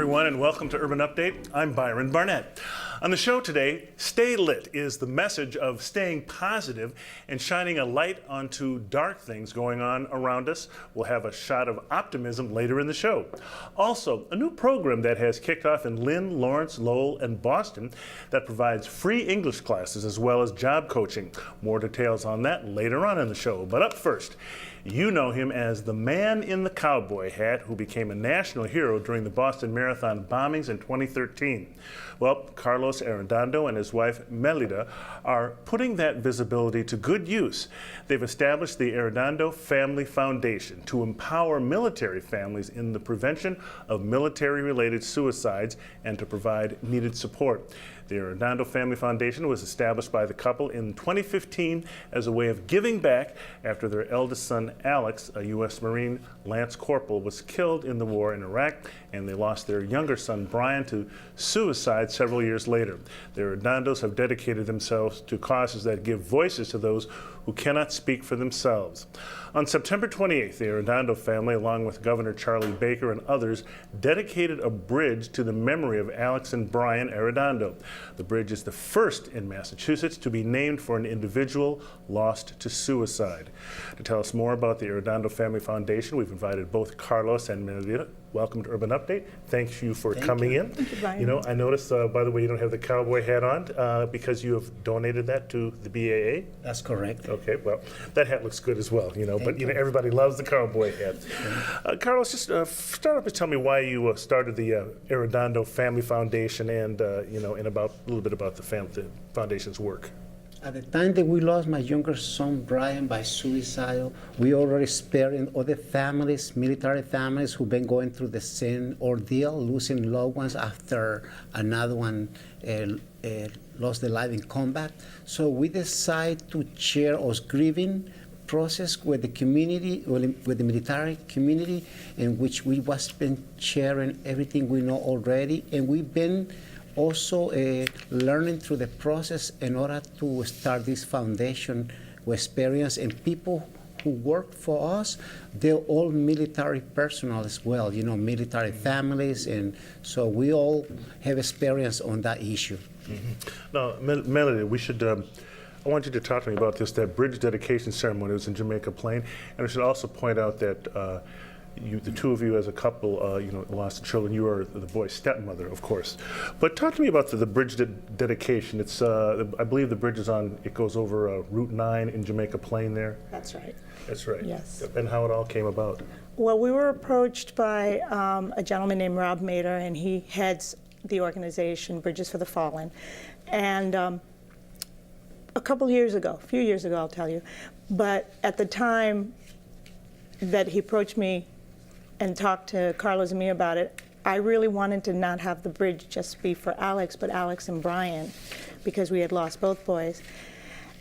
everyone, and welcome to Urban Update. I'm Byron Barnett. On the show today, Stay Lit is the message of staying positive and shining a light onto dark things going on around us. We'll have a shot of optimism later in the show. Also, a new program that has kicked off in Lynn, Lawrence, Lowell, and Boston that provides free English classes as well as job coaching. More details on that later on in the show. But up first, you know him as the man in the cowboy hat who became a national hero during the Boston Marathon bombings in 2013. Well, Carlos Arredondo and his wife Melida are putting that visibility to good use. They've established the Arredondo Family Foundation to empower military families in the prevention of military-related suicides and to provide needed support. The Arredondo Family Foundation was established by the couple in 2015 as a way of giving back after their eldest son, Alex, a U.S. Marine Lance Corporal, was killed in the war in Iraq, and they lost their younger son, Brian, to suicide several years later. The Arredondos have dedicated themselves to causes that give voices to those who cannot speak for themselves. On September 28th, the Arredondo family, along with Governor Charlie Baker and others, dedicated a bridge to the memory of Alex and Brian Arredondo. The bridge is the first in Massachusetts to be named for an individual lost to suicide. To tell us more about the Arredondo Family Foundation, we've invited both Carlos and Melida. Welcome to Urban Update. Thank you for coming in. Thank you, Brian. You know, I noticed, by the way, you don't have the cowboy hat on because you have donated that to the BAA. That's correct. Okay, well, that hat looks good as well, you know, but you know, everybody loves the cowboy hat. Carlos, just start off and tell me why you started the Arredondo Family Foundation and, you know, and a little bit about the foundation's work. At the time that we lost my younger son, Brian, by suicide, we already experienced other families, military families, who've been going through the same ordeal, losing loved ones after another one lost their life in combat. So we decided to share our grieving process with the community, with the military community, in which we was been sharing everything we know already, and we've been also learning through the process in order to start this foundation with experience, and people who work for us, they're all military personnel as well, you know, military families, and so we all have experience on that issue. Mm-hmm. Now, Melody, we should, I want you to talk to me about this, that bridge dedication ceremony. It was in Jamaica Plain, and I should also point out that the two of you as a couple, you know, lost children. You are the boy's stepmother, of course. But talk to me about the bridge dedication. It's, I believe the bridge is on, it goes over Route 9 in Jamaica Plain there. That's right. That's right. Yes. And how it all came about. Well, we were approached by a gentleman named Rob Mader, and he heads the organization Bridges for the Fallen. And a few years ago, I'll tell you, but at the time that he approached me and talked to Carlos and me about it, I really wanted to not have the bridge just be for Alex, but Alex and Brian, because we had lost both boys.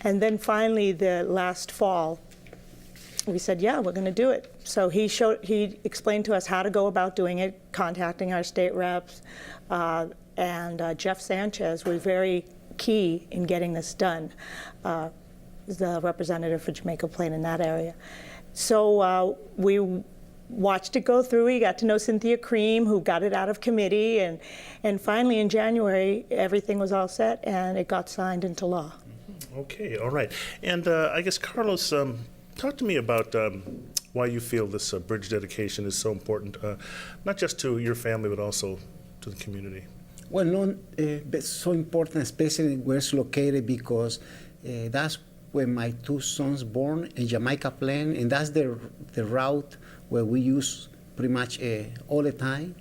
And then finally, the last fall, we said, yeah, we're going to do it. So he explained to us how to go about doing it, contacting our state reps, and Jeff Sanchez was very key in getting this done, the representative for Jamaica Plain in that area. So we watched it go through. We got to know Cynthia Cream, who got it out of committee, and finally in January, everything was all set and it got signed into law. Okay, all right. And I guess, Carlos, talk to me about why you feel this bridge dedication is so important, not just to your family, but also to the community. Well, no, it's so important, especially where it's located, because that's where my two sons born in Jamaica Plain, and that's the route where we use pretty much all the time.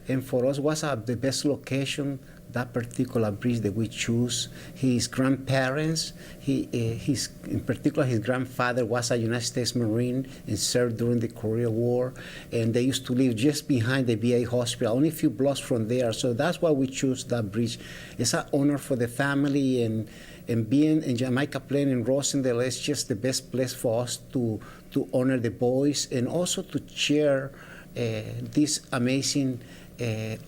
And for us, was the best location, that particular bridge that we choose. His grandparents, in particular, his grandfather was a United States Marine and served during the Korean War, and they used to live just behind the VA hospital, only a few blocks from there. So that's why we choose that bridge. It's an honor for the family, and being in Jamaica Plain and Rosendale is just the best place for us to honor the boys and also to share this amazing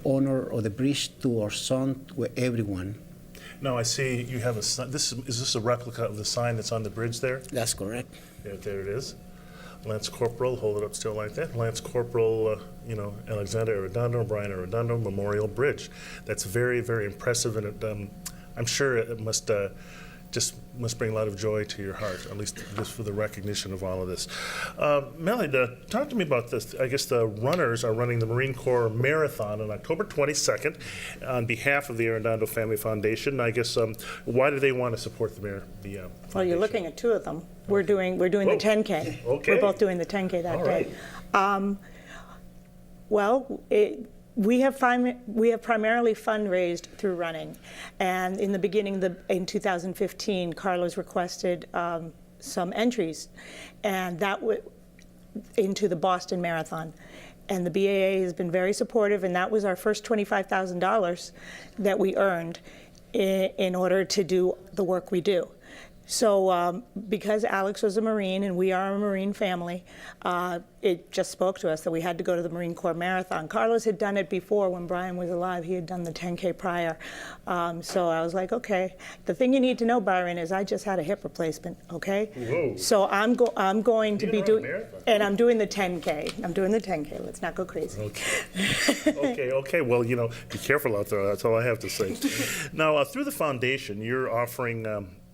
honor of the bridge to our son, to everyone. Now I see you have a sign. Is this a replica of the sign that's on the bridge there? That's correct. There it is. Lance Corporal, hold it up still like that. Lance Corporal, Alexander Arredondo, Brian Arredondo Memorial Bridge. That's very, very impressive, and I'm sure it must bring a lot of joy to your heart, at least just for the recognition of all of this. Melida, talk to me about this. I guess the runners are running the Marine Corps Marathon on October 22nd on behalf of the Arredondo Family Foundation. I guess why do they want to support the foundation? Well, you're looking at two of them. We're doing the 10K. Okay. We're both doing the 10K that All day. right. We have primarily fundraised through running, and in the beginning, in 2015, Carlos requested some entries, and that into the Boston Marathon, and the BAA has been very supportive, and that was our first $25,000 that we earned in order to do the work we do. So because Alex was a Marine and we are a Marine family, it just spoke to us that we had to go to the Marine Corps Marathon. Carlos had done it before when Brian was alive. He had done the 10K prior. So I was like, okay. The thing you need to know, Byron, is I just had a hip replacement, okay? Whoa. So I'm going to be doing, and I'm doing the 10K. I'm doing the 10K. Let's not go crazy. Okay. Okay. Well, be careful out there. That's all I have to say. Now, through the foundation, you're offering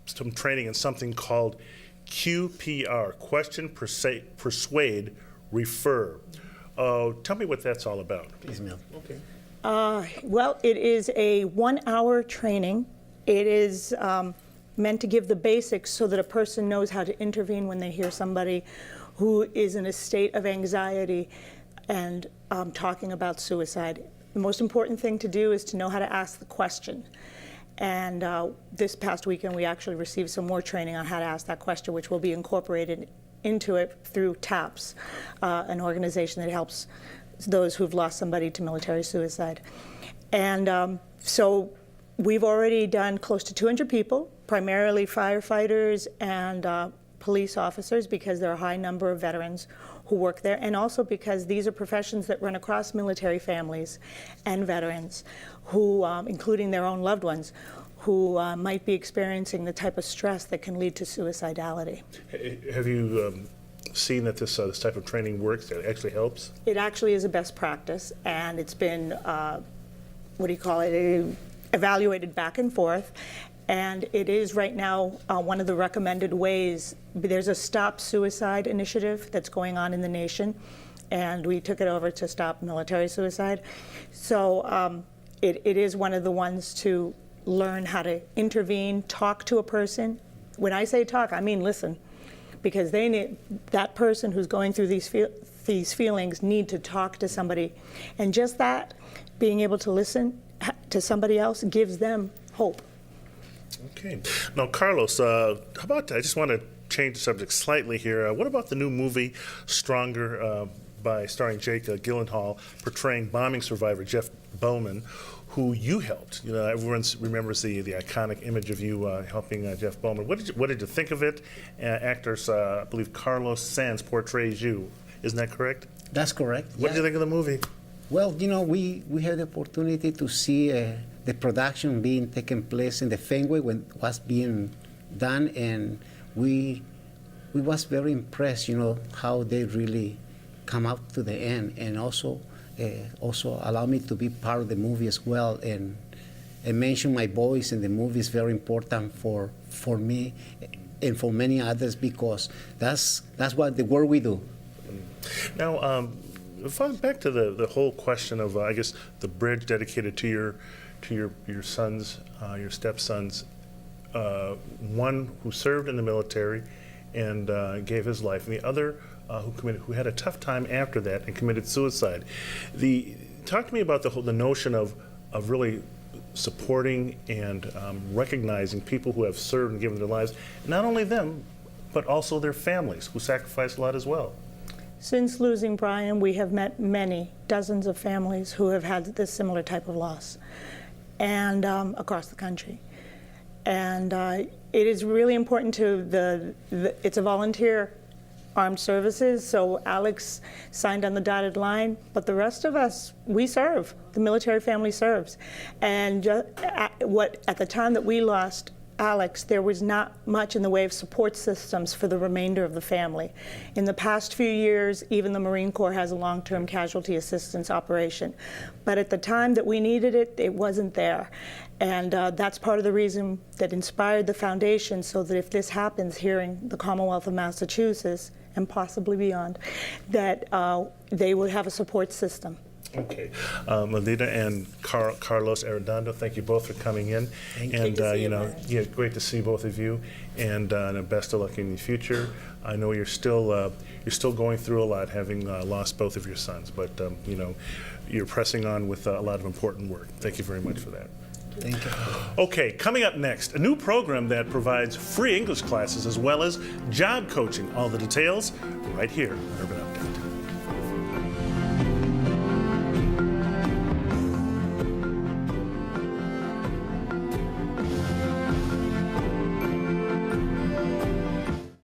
some training in something called QPR, Question, Persuade, Refer. Tell me what that's all about. Please, Mel. Okay. Well, it is a 1-hour training. It is meant to give the basics so that a person knows how to intervene when they hear somebody who is in a state of anxiety and talking about suicide. The most important thing to do is to know how to ask the question. And this past weekend, we actually received some more training on how to ask that question, which will be incorporated into it through TAPS, an organization that helps those who've lost somebody to military suicide. And so we've already done close to 200 people, primarily firefighters and police officers, because there are a high number of veterans who work there, and also because these are professions that run across military families and veterans who, including their own loved ones, who might be experiencing the type of stress that can lead to suicidality. Have you seen that this type of training works, that it actually helps? It actually is a best practice, and it's been, evaluated back and forth. And it is right now one of the recommended ways. There's a Stop Suicide initiative that's going on in the nation, and we took it over to stop military suicide. So it is one of the ones to learn how to intervene, talk to a person. When I say talk, I mean listen, because that person who's going through these feelings need to talk to somebody. And just that, being able to listen to somebody else gives them hope. Okay. Now, Carlos, how about, I just want to change the subject slightly here. What about the new movie, Stronger, starring Jake Gyllenhaal, portraying bombing survivor Jeff Bowman, who you helped? Everyone remembers the iconic image of you helping Jeff Bowman. What did you think of it? Actors, I believe Carlos Sanz portrays you. Isn't that correct? That's correct. What did you think of the movie? Well, we had the opportunity to see the production being taken place in the Fenway when it was being done, and we was very impressed, how they really come out to the end, and also allow me to be part of the movie as well, and mention my voice in the movie is very important for me and for many others, because that's what the work we do. Now, back to the whole question of I guess the bridge dedicated to your sons, your stepsons, one who served in the military and gave his life, and the other who had a tough time after that and committed suicide. Talk to me about the notion of really supporting and recognizing people who have served and given their lives, not only them, but also their families who sacrificed a lot as well. Since losing Brian, we have met dozens of families who have had this similar type of loss, and across the country. And it is really important to it's a volunteer armed services, so Alex signed on the dotted line, but the rest of us, we serve. The military family serves. And at the time that we lost Alex, there was not much in the way of support systems for the remainder of the family. In the past few years, even the Marine Corps has a long-term casualty assistance operation. But at the time that we needed it, it wasn't there. And that's part of the reason that inspired the foundation, so that if this happens here in the Commonwealth of Massachusetts, and possibly beyond, that they would have a support system. Okay, Melida and Carlos Arredondo, thank you both for coming in. Thank and you. you know, yeah, great to see both of you, and best of luck in the future. I know you're still going through a lot, having lost both of your sons, but you know, you're pressing on with a lot of important work. Thank you very much for that. Thank you. Okay, coming up next, a new program that provides free English classes as well as job coaching. All the details right here on Urban Update.